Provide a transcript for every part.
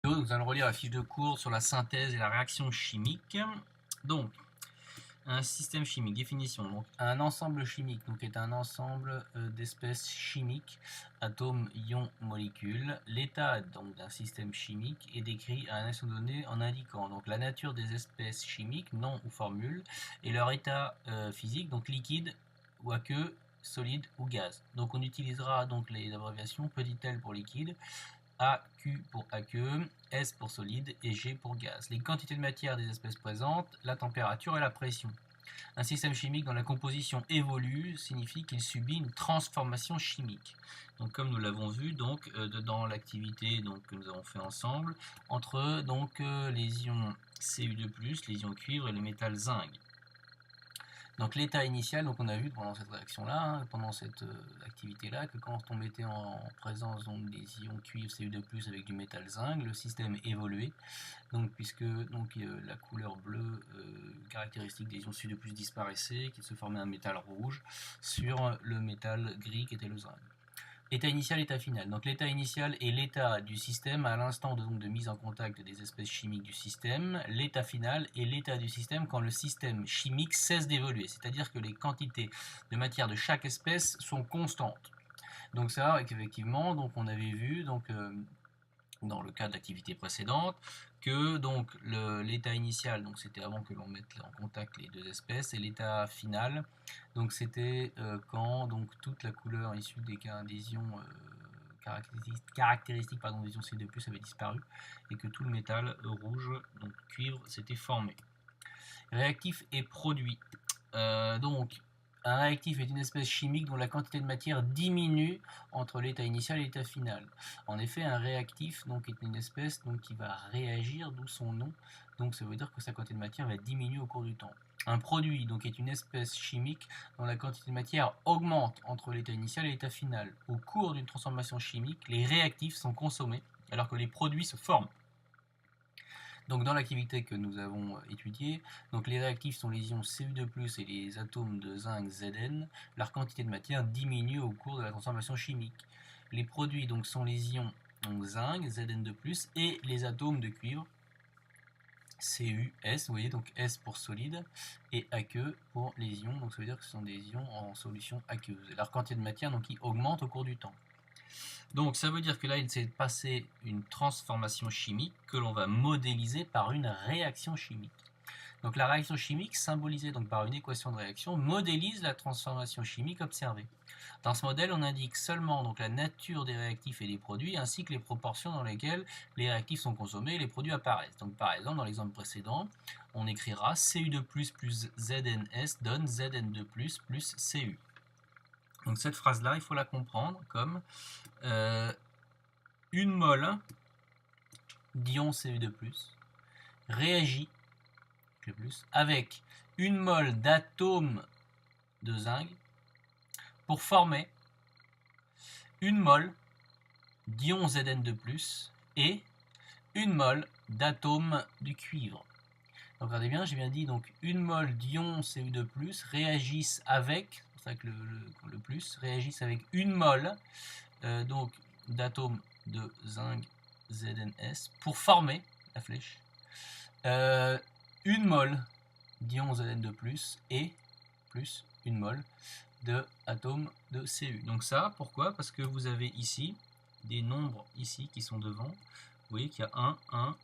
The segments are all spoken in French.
Nous allons relire la fiche de cours sur la synthèse et la réaction chimique. Donc, un système chimique, définition. Donc, un ensemble chimique est un ensemble d'espèces chimiques, atomes, ions, molécules. L'état d'un système chimique est décrit à un instant donné en indiquant donc la nature des espèces chimiques, nom ou formule, et leur état physique, donc liquide ou aqueux, solide ou gaz. Donc on utilisera donc les abréviations petit l pour liquide, AQ pour aqueux, S pour solide et G pour gaz. Les quantités de matière des espèces présentes, la température et la pression. Un système chimique dont la composition évolue signifie qu'il subit une transformation chimique. Donc comme nous l'avons vu dans l'activité que nous avons fait ensemble entre les ions Cu2+, les ions cuivre et le métal zinc. Donc l'état initial, on a vu pendant cette réaction-là, pendant cette activité-là, que quand on mettait en présence des ions cuivre Cu2+ avec du métal zinc, le système évoluait, puisque la couleur bleue caractéristique des ions Cu2+ disparaissait, qu'il se formait un métal rouge sur le métal gris qui était le zinc. État initial, état final. Donc l'état initial est l'état du système à l'instant de mise en contact des espèces chimiques du système. L'état final est l'état du système quand le système chimique cesse d'évoluer, c'est-à-dire que les quantités de matière de chaque espèce sont constantes. Donc ça, effectivement, on avait vu dans le cas de l'activité précédente, que l'état initial, c'était avant que l'on mette en contact les deux espèces, et l'état final, c'était quand toute la couleur issue des ions caractéristiques des ions C2+ avait disparu et que tout le métal rouge, donc cuivre, s'était formé. Réactif et produit. Un réactif est une espèce chimique dont la quantité de matière diminue entre l'état initial et l'état final. En effet, un réactif est une espèce qui va réagir, d'où son nom. Donc ça veut dire que sa quantité de matière va diminuer au cours du temps. Un produit est une espèce chimique dont la quantité de matière augmente entre l'état initial et l'état final. Au cours d'une transformation chimique, les réactifs sont consommés alors que les produits se forment. Donc dans l'activité que nous avons étudiée, les réactifs sont les ions Cu2+ et les atomes de zinc Zn. Leur quantité de matière diminue au cours de la transformation chimique. Les produits sont les ions zinc Zn2+ et les atomes de cuivre Cu, S, vous voyez, donc S pour solide, et aqueux pour les ions, donc ça veut dire que ce sont des ions en solution aqueuse. Et leur quantité de matière qui augmente au cours du temps. Donc ça veut dire que là, il s'est passé une transformation chimique que l'on va modéliser par une réaction chimique. Donc la réaction chimique, symbolisée par une équation de réaction, modélise la transformation chimique observée. Dans ce modèle, on indique seulement la nature des réactifs et des produits, ainsi que les proportions dans lesquelles les réactifs sont consommés et les produits apparaissent. Donc par exemple, dans l'exemple précédent, on écrira Cu2+ plus ZnS donne Zn2+ plus Cu. Donc cette phrase-là, il faut la comprendre comme une mole d'ion Cu2+ réagit avec une mole d'atomes de zinc pour former une mole d'ion Zn2+ et une mole d'atomes du cuivre. Donc regardez bien, j'ai bien dit une mole d'ion Cu2+ réagissent avec, c'est pour ça que le plus, réagissent avec une mole d'atomes de zinc ZnS pour former la flèche une mole d'ion Zn2+ et plus une mole d'atomes de Cu. Donc ça, pourquoi? Parce que vous avez ici des nombres ici qui sont devant. Vous voyez qu'il y a 1, 1,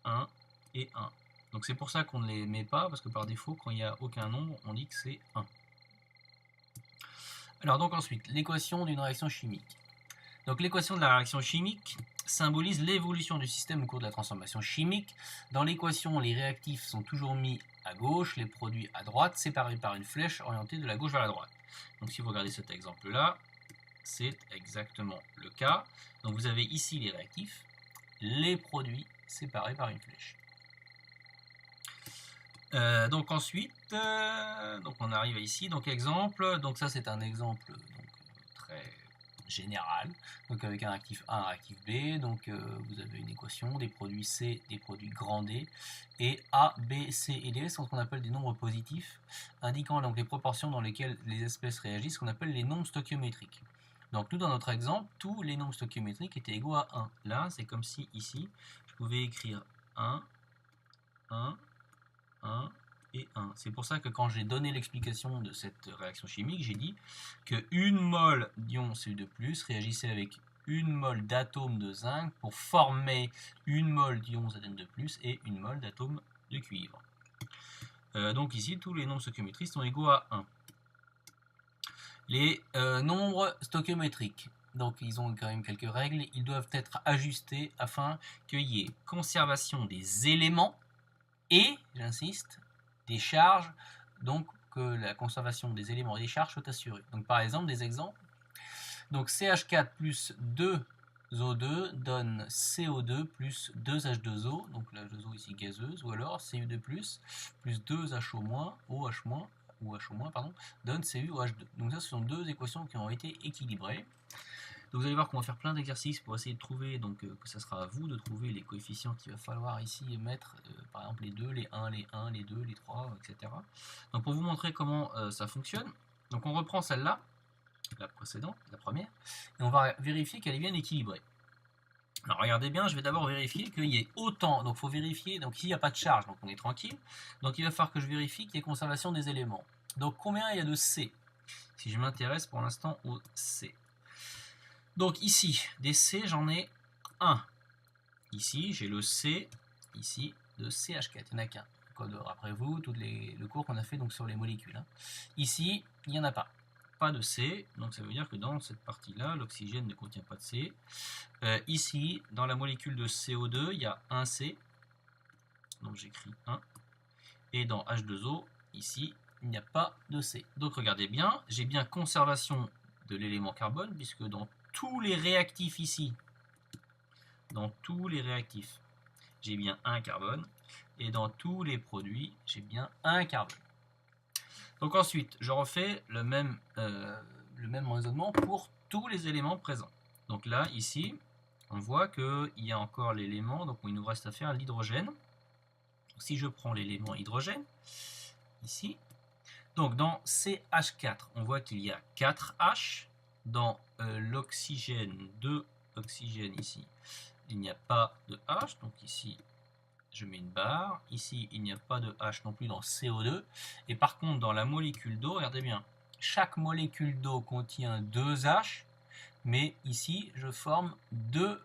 1 et 1. Donc c'est pour ça qu'on ne les met pas, parce que par défaut, quand il n'y a aucun nombre, on dit que c'est 1. Alors ensuite, l'équation d'une réaction chimique. Donc l'équation de la réaction chimique symbolise l'évolution du système au cours de la transformation chimique. Dans l'équation, les réactifs sont toujours mis à gauche, les produits à droite, séparés par une flèche orientée de la gauche vers la droite. Donc si vous regardez cet exemple-là, c'est exactement le cas. Donc vous avez ici les réactifs, les produits séparés par une flèche. Ensuite, on arrive ici, exemple, ça c'est un exemple très général, avec un réactif A, un réactif B, vous avez une équation des produits C, des produits grand D, et A, B, C et D sont ce qu'on appelle des nombres positifs, indiquant les proportions dans lesquelles les espèces réagissent, ce qu'on appelle les nombres stoichiométriques. Donc nous, dans notre exemple, tous les nombres stoichiométriques étaient égaux à 1. Là, c'est comme si, ici, je pouvais écrire 1, 1, 1 et 1. C'est pour ça que quand j'ai donné l'explication de cette réaction chimique, j'ai dit que 1 mol d'ion Cu2+, réagissait avec 1 mol d'atome de zinc pour former 1 mol d'ion Zn2+, et 1 mol d'atome de cuivre. Donc ici, tous les nombres stoichiométriques sont égaux à 1. Les nombres stoichiométriques, donc ils ont quand même quelques règles, ils doivent être ajustés afin qu'il y ait conservation des éléments et, j'insiste, des charges, donc que la conservation des éléments et des charges soit assurée. Donc par exemple, des exemples, donc CH4 plus 2O2 donne CO2 plus 2H2O, donc la H2O ici gazeuse, ou alors Cu2 plus 2HO-, OH-, ou HO-, pardon, donne CuOH2. Donc ça, ce sont deux équations qui ont été équilibrées. Donc vous allez voir qu'on va faire plein d'exercices pour essayer de trouver, donc que ça sera à vous de trouver les coefficients qu'il va falloir ici mettre, par exemple les 2, les 1, les 1, les 2, les 3, etc. Donc pour vous montrer comment ça fonctionne, donc on reprend celle-là, la précédente, la première, et on va vérifier qu'elle est bien équilibrée. Alors regardez bien, je vais d'abord vérifier qu'il y ait autant, donc il faut vérifier, donc ici il n'y a pas de charge, donc on est tranquille, donc il va falloir que je vérifie qu'il y ait conservation des éléments. Donc combien il y a de C? Si je m'intéresse pour l'instant au C. Donc ici, des C, j'en ai 1. Ici, j'ai le C, ici, de CH4, il n'y en a qu'un. Après vous, le cours qu'on a fait donc, sur les molécules. Hein. Ici, il n'y en a pas. Pas de C, donc ça veut dire que dans cette partie-là, l'oxygène ne contient pas de C. Ici, dans la molécule de CO2, il y a un C, donc j'écris 1. Et dans H2O, ici, il n'y a pas de C. Donc regardez bien, j'ai bien conservation de l'élément carbone, puisque dans tous les réactifs ici, j'ai bien un carbone, et dans tous les produits, j'ai bien un carbone. Donc ensuite, je refais le même raisonnement pour tous les éléments présents. Donc là, ici, on voit qu'il y a encore l'élément, donc il nous reste à faire l'hydrogène. Si je prends l'élément hydrogène, ici, donc dans CH4, on voit qu'il y a 4 H. Dans l'oxygène, 2 oxygènes ici, il n'y a pas de H, donc ici je mets une barre, ici il n'y a pas de H non plus dans CO2, et par contre dans la molécule d'eau, regardez bien, chaque molécule d'eau contient 2 H, mais ici je forme 2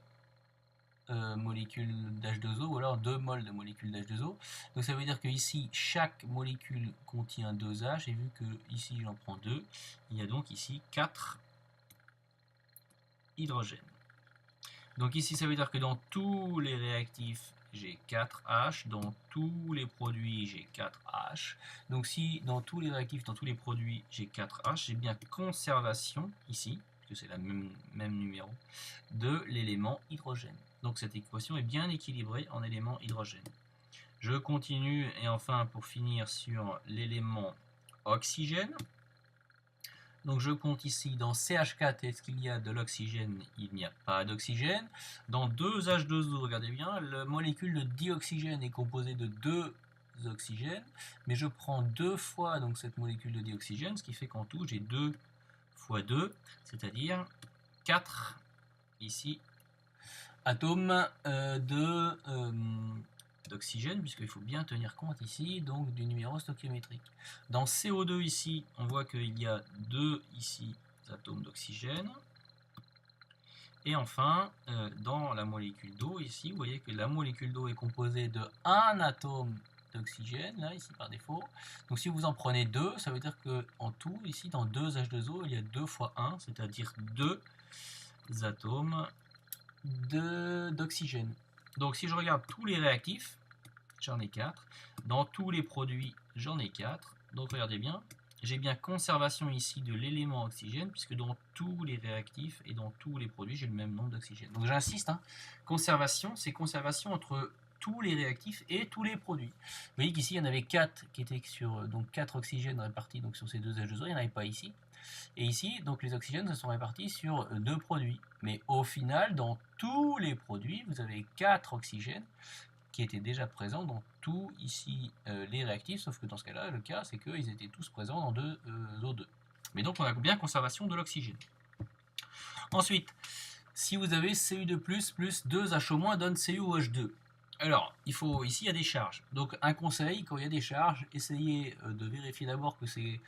molécules d'H2O, ou alors 2 moles de molécules d'H2O, donc ça veut dire que ici chaque molécule contient 2 H, et vu que ici j'en prends 2, il y a donc ici 4 hydrogène. Donc ici, ça veut dire que dans tous les réactifs, j'ai 4 H. Dans tous les produits, j'ai 4 H. Donc si dans tous les réactifs, dans tous les produits, j'ai 4 H, j'ai bien conservation ici, puisque c'est le même numéro, de l'élément hydrogène. Donc cette équation est bien équilibrée en élément hydrogène. Je continue, et enfin, pour finir sur l'élément oxygène. Donc je compte ici, dans CH4, est-ce qu'il y a de l'oxygène? Il n'y a pas d'oxygène. Dans 2H2O, regardez bien, la molécule de dioxygène est composée de 2 oxygènes, mais je prends 2 fois donc, cette molécule de dioxygène, ce qui fait qu'en tout, j'ai 2 fois 2, c'est-à-dire 4, ici, atomes d'oxygène, puisqu'il faut bien tenir compte ici donc du numéro stoichiométrique. Dans CO2 ici, on voit qu'il y a 2 ici atomes d'oxygène. Et enfin, dans la molécule d'eau ici, vous voyez que la molécule d'eau est composée de 1 atome d'oxygène, là, ici par défaut. Donc si vous en prenez 2, ça veut dire qu'en tout, ici, dans 2 H2O, il y a 2 fois 1, c'est-à-dire 2 atomes d'oxygène. Donc si je regarde tous les réactifs, j'en ai 4. Dans tous les produits, j'en ai 4. Donc regardez bien, j'ai bien conservation ici de l'élément oxygène, puisque dans tous les réactifs et dans tous les produits, j'ai le même nombre d'oxygène. Donc j'insiste, hein, conservation, c'est conservation entre tous les réactifs et tous les produits. Vous voyez qu'ici, il y en avait 4 qui étaient sur donc 4 oxygènes répartis donc, sur ces 2 H2O, il n'y en avait pas ici. Et ici, donc les oxygènes se sont répartis sur 2 produits. Mais au final, dans tous les produits, vous avez 4 oxygènes qui étaient déjà présents dans tous ici les réactifs, sauf que dans ce cas-là, le cas, c'est qu'ils étaient tous présents dans 2 O2. Mais donc on a bien conservation de l'oxygène. Ensuite, si vous avez Cu2+, plus 2Ho- donne CuOH2. Alors, ici, il y a des charges. Donc, un conseil, quand il y a des charges, essayez de vérifier d'abord que c'est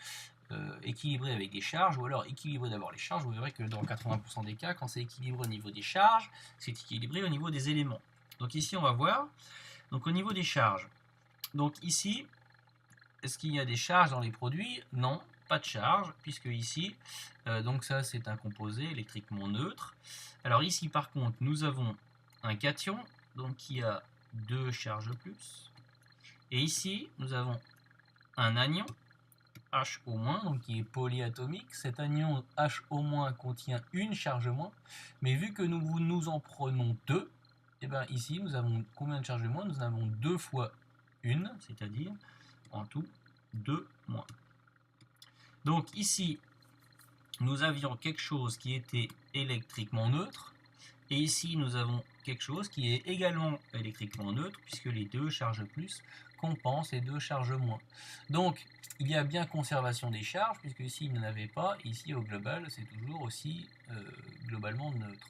équilibré avec des charges, ou alors équilibrez d'abord les charges. Vous verrez que dans 80% des cas, quand c'est équilibré au niveau des charges, c'est équilibré au niveau des éléments. Donc ici, on va voir. Donc au niveau des charges, donc ici, est-ce qu'il y a des charges dans les produits? Non, pas de charge, puisque ici, donc ça c'est un composé électriquement neutre. Alors ici par contre, nous avons un cation, donc qui a 2 charges plus. Et ici, nous avons un anion, HO-, donc qui est polyatomique. Cet anion HO- contient une charge moins, mais vu que nous en prenons 2, et bien ici nous avons combien de charges moins? Nous avons 2 fois 1, c'est-à-dire en tout 2 moins. Donc ici, nous avions quelque chose qui était électriquement neutre, et ici nous avons quelque chose qui est également électriquement neutre, puisque les 2 charges plus compensent les 2 charges moins. Donc il y a bien conservation des charges, puisque ici il n'y en avait pas, et ici au global c'est toujours aussi globalement neutre.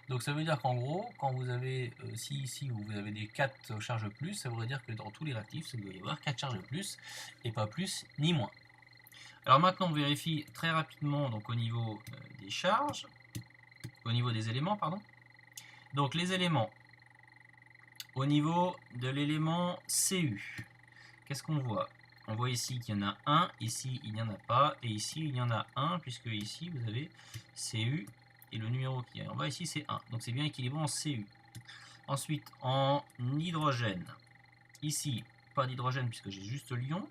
Donc ça veut dire qu'en gros, quand vous avez, si ici vous avez des 4 charges plus, ça voudrait dire que dans tous les réactifs, il doit y avoir 4 charges plus, et pas plus ni moins. Alors maintenant on vérifie très rapidement donc, au niveau des charges, au niveau des éléments, pardon. Donc les éléments, au niveau de l'élément Cu, qu'est-ce qu'on voit? On voit ici qu'il y en a un, ici il n'y en a pas, et ici il y en a un, puisque ici vous avez Cu, et le numéro qui est en bas ici c'est 1. Donc c'est bien équilibré en Cu. Ensuite en hydrogène, ici pas d'hydrogène puisque j'ai juste l'ion.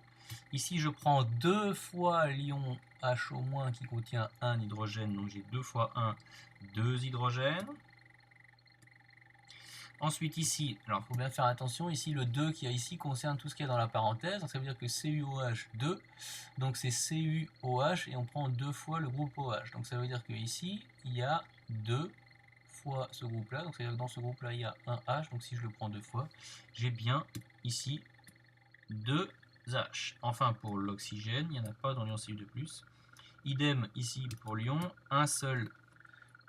Ici je prends 2 fois l'ion HO- qui contient 1 hydrogène, donc j'ai 2 fois 1, 2 hydrogènes. Ensuite ici, alors il faut bien faire attention, ici le 2 qu'il y a ici concerne tout ce qui est dans la parenthèse, donc ça veut dire que CuOH2, donc c'est CuOH et on prend 2 fois le groupe OH. Donc ça veut dire que ici il y a 2 fois ce groupe là, donc c'est-à-dire que dans ce groupe là il y a un H, donc si je le prends 2 fois, j'ai bien ici 2 H. Enfin pour l'oxygène, il n'y en a pas dans l'ion Cu2+. Idem ici pour l'ion, un seul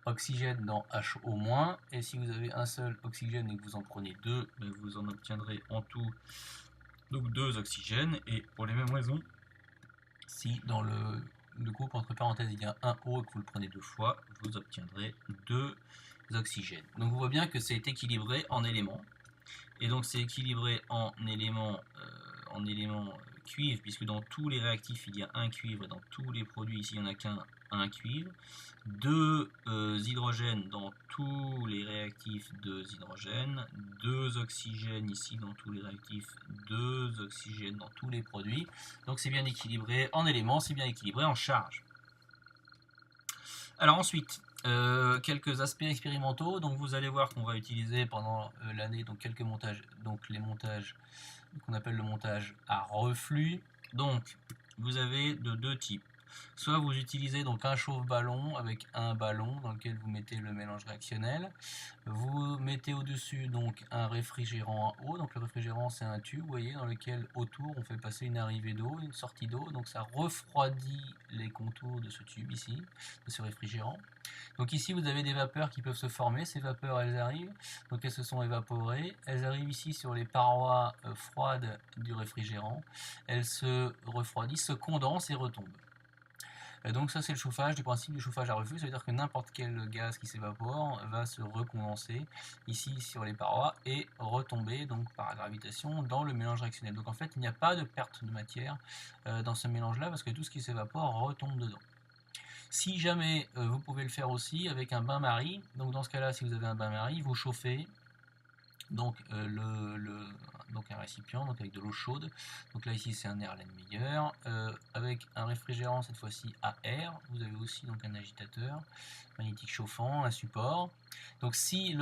oxygène dans HO-, et si vous avez un seul oxygène et que vous en prenez 2, ben vous en obtiendrez en tout donc 2 oxygènes, et pour les mêmes raisons, si dans le groupe entre parenthèses il y a un O et que vous le prenez 2 fois, vous obtiendrez 2 oxygènes. Donc vous voyez bien que c'est équilibré en éléments, et donc c'est équilibré en éléments cuivre, puisque dans tous les réactifs il y a un cuivre, et dans tous les produits ici il n'y en a qu'un cuivre. 2 hydrogènes dans tous les réactifs, 2 hydrogènes, 2 oxygènes ici dans tous les réactifs, 2 oxygènes dans tous les produits. Donc c'est bien équilibré en éléments, c'est bien équilibré en charge. Alors ensuite, quelques aspects expérimentaux. Donc vous allez voir qu'on va utiliser pendant l'année donc quelques montages, donc les montages qu'on appelle le montage à reflux. Donc vous avez de 2 types. Soit vous utilisez donc un chauffe-ballon avec un ballon dans lequel vous mettez le mélange réactionnel. Vous mettez au-dessus donc un réfrigérant à eau. Donc le réfrigérant c'est un tube, vous voyez, dans lequel autour on fait passer une arrivée d'eau, une sortie d'eau. Donc ça refroidit les contours de ce tube ici, de ce réfrigérant. Donc ici vous avez des vapeurs qui peuvent se former. Ces vapeurs elles arrivent, donc elles se sont évaporées. Elles arrivent ici sur les parois froides du réfrigérant. Elles se refroidissent, se condensent et retombent. Donc ça c'est le chauffage, du principe du chauffage à reflux, ça veut dire que n'importe quel gaz qui s'évapore va se recondenser ici sur les parois et retomber donc par gravitation dans le mélange réactionnel. Donc en fait il n'y a pas de perte de matière dans ce mélange là parce que tout ce qui s'évapore retombe dedans. Si jamais vous pouvez le faire aussi avec un bain-marie, donc dans ce cas là si vous avez un bain-marie, vous chauffez donc donc un récipient donc avec de l'eau chaude, donc là ici c'est un Erlenmeyer avec un réfrigérant cette fois-ci à air. Vous avez aussi donc un agitateur magnétique chauffant, un support. Donc si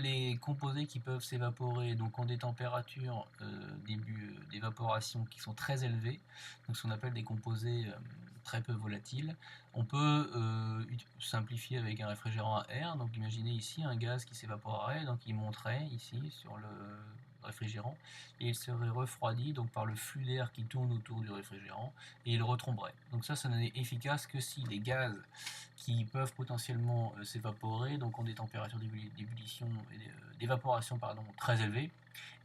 les composés qui peuvent s'évaporer donc ont des températures d'évaporation qui sont très élevées, donc ce qu'on appelle des composés très peu volatiles. On peut simplifier avec un réfrigérant à air. Donc imaginez ici un gaz qui s'évaporerait, donc il monterait ici sur le réfrigérant et il serait refroidi donc par le flux d'air qui tourne autour du réfrigérant et il retomberait. Donc ça n'est efficace que si les gaz qui peuvent potentiellement s'évaporer donc ont des températures d'ébullition d'évaporation très élevées,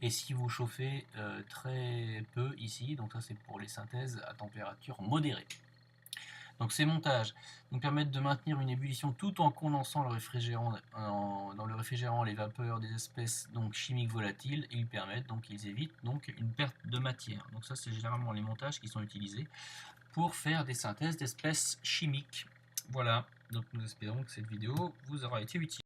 et si vous chauffez très peu ici, donc ça c'est pour les synthèses à température modérée. Donc ces montages nous permettent de maintenir une ébullition tout en condensant le réfrigérant, dans le réfrigérant les vapeurs des espèces donc chimiques volatiles, et ils évitent donc une perte de matière. Donc ça c'est généralement les montages qui sont utilisés pour faire des synthèses d'espèces chimiques. Voilà, donc nous espérons que cette vidéo vous aura été utile.